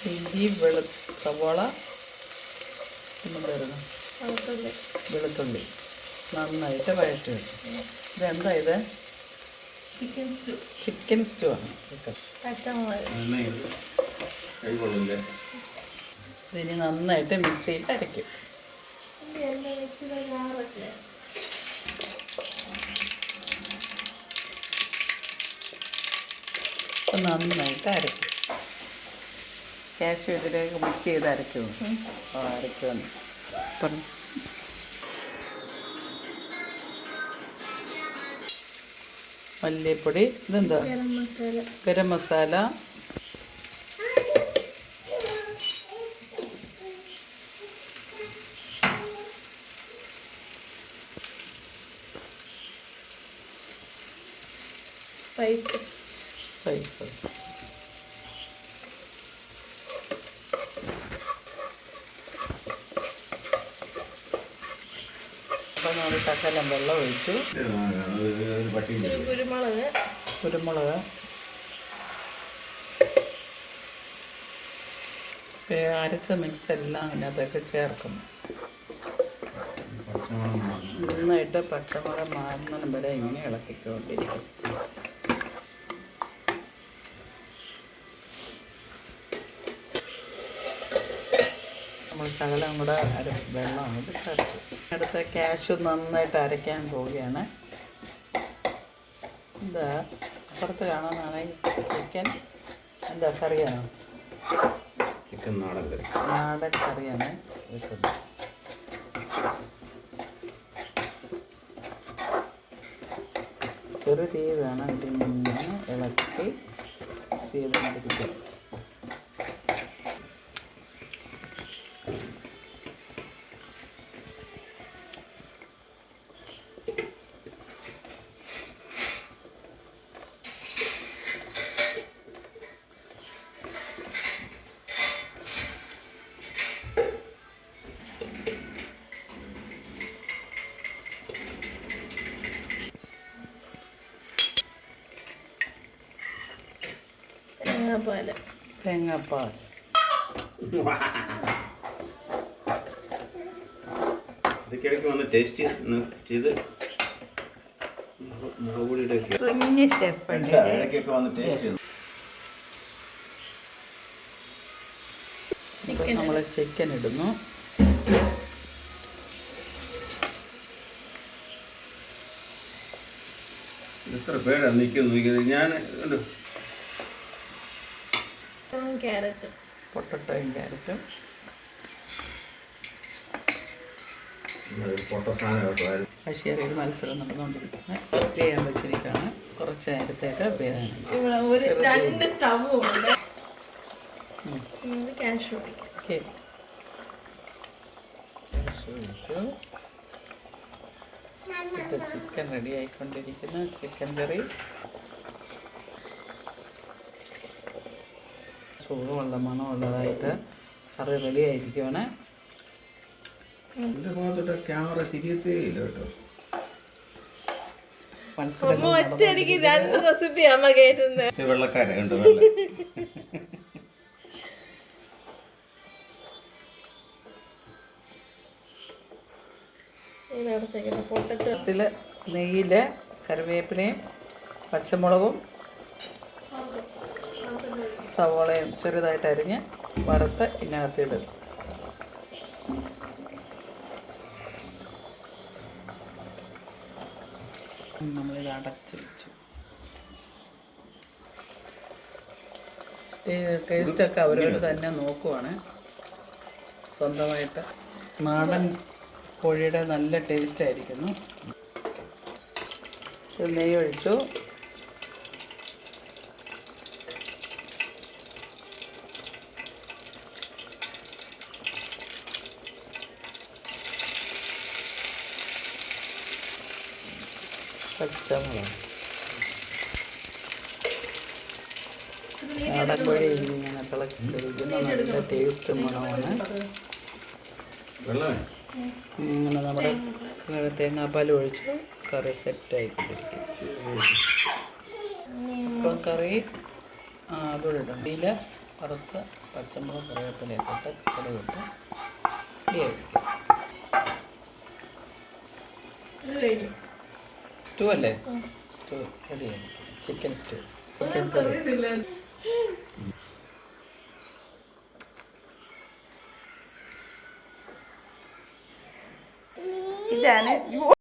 ഇഞ്ചി സവാള എന്തായിരുന്നു വെളുത്തുള്ളി നന്നായിട്ട് വഴറ്റി വെക്കും. ഇതെന്താ ഇത്? ചിക്കൻ സ്റ്റൂ ആണ്. ഇതിന് നന്നായിട്ട് മിക്സിയിൽ അരയ്ക്കും. നന്നായിട്ട് അരയ്ക്കും. കാഷ്യൂ ഇതിലേക്ക് മിക്സ് ചെയ്ത് അരയ്ക്കുമോ? അരയ്ക്കുമെന്ന് പറഞ്ഞു. മല്ലിപ്പൊടി, ഇതെന്താ? ഗരം മസാല, സ്പൈസസ്. അപ്പം നമ്മൾ ശകലം വെള്ളം ഒഴിച്ചു. കുരുമുളക് അരച്ച മിക്സ് എല്ലാം അതിനകത്തൊക്കെ ചേർക്കുന്നു. നന്നായിട്ട് പച്ചമുളക് മാറുന്നതിന് വരെ ഇങ്ങനെ ഇളക്കിക്കൊണ്ടിരിക്കും. നമ്മൾ ശകലം കൂടെ വെള്ളം അങ്ങോട്ട് ചേർത്തു. അടുത്ത കാഷ്യൂ നന്നായിട്ട് അരയ്ക്കാൻ പോവുകയാണ്. എന്താ അപ്പുറത്ത് കാണാനാണ് ചിക്കൻ. എന്താ കറിയാണോ? ചിക്കൻ നാടൻ കറിയാണ് വെക്കുന്നത്. ചെറു തീ വേണം. ഇതിങ്ങനെ ഇളക്കി ചെയ്ത് മടിപ്പിക്കുക. തേങ്ങാപ്പാൽ ഇടയ്ക്കിടയ്ക്ക് വന്ന് ടേസ്റ്റ് ചെയ്ത് കുഞ്ഞ് സ്റ്റെപ്പുണ്ട്. ഇടയ്ക്കൊക്കെ വന്ന് ടേസ്റ്റ് ചെയ്തു. നമ്മൾ ചിക്കൻ ഇടുന്നു. എത്ര പേരാണ് നിൽക്കുന്നത്? ഞാൻ പൊട്ടറ്റോയും ക്യാരറ്റും ബഷീറിൽ മത്സരം നടന്നുകൊണ്ടിരിക്കുന്നത്. ഫസ്റ്റ് ചെയ്യാൻ വെച്ചിരിക്കുകയാണ്. കുറച്ച് നേരത്തേക്ക് ചിക്കൻ റെഡി ആയിക്കൊണ്ടിരിക്കുന്നു. ചിക്കൻ കറി ചൂടുവെള്ളം മണമുള്ളതായിട്ട് കറി റെഡി ആയിരിക്കുവാണ്. എൻ്റെ ഭാഗത്തോട്ട് ക്യാമറ തിരിയത്തേ ഇല്ല കേട്ടോ. വെള്ളക്കാരെ ഉണ്ട്. നെയ്യില് കറിവേപ്പിലയും പച്ചമുളകും സവോളയും ചെറുതായിട്ട് അരിഞ്ഞ് വറുത്ത് ഇതിനകത്തിടും. നമ്മളിത് അടച്ച് വെച്ചു. ടേസ്റ്റൊക്കെ അവരോട് തന്നെ നോക്കുവാണ്. സ്വന്തമായിട്ട് നാടൻ കോഴിയുടെ നല്ല ടേസ്റ്റ് ആയിരിക്കുന്നു. നെയ്യ് ഒഴിച്ചു. പച്ചമുളക് നാടൻ കോഴി ഇങ്ങനെ തിളച്ച് കഴിക്കുന്ന നല്ല ടേസ്റ്റ് മണമാണ്. ഇങ്ങനെ നമ്മുടെ തേങ്ങാപ്പാൽ ഒഴിച്ച് കറി സെറ്റായിക്കൊണ്ടിരിക്കും. ഇപ്പം കറി അതുകൂടെ ഇടണം. ഇതിൽ വറുത്ത് പച്ചമുളക് കറിവേപ്പിലയൊക്കെ ഇട്ട് കടുകിട്ട് വേവിക്കും. സ്റ്റൂ അല്ലേ? സ്റ്റൂ റെഡി ആയി. ചിക്കൻ സ്റ്റൂ, ചിക്കൻ കറി. ഇതാണ്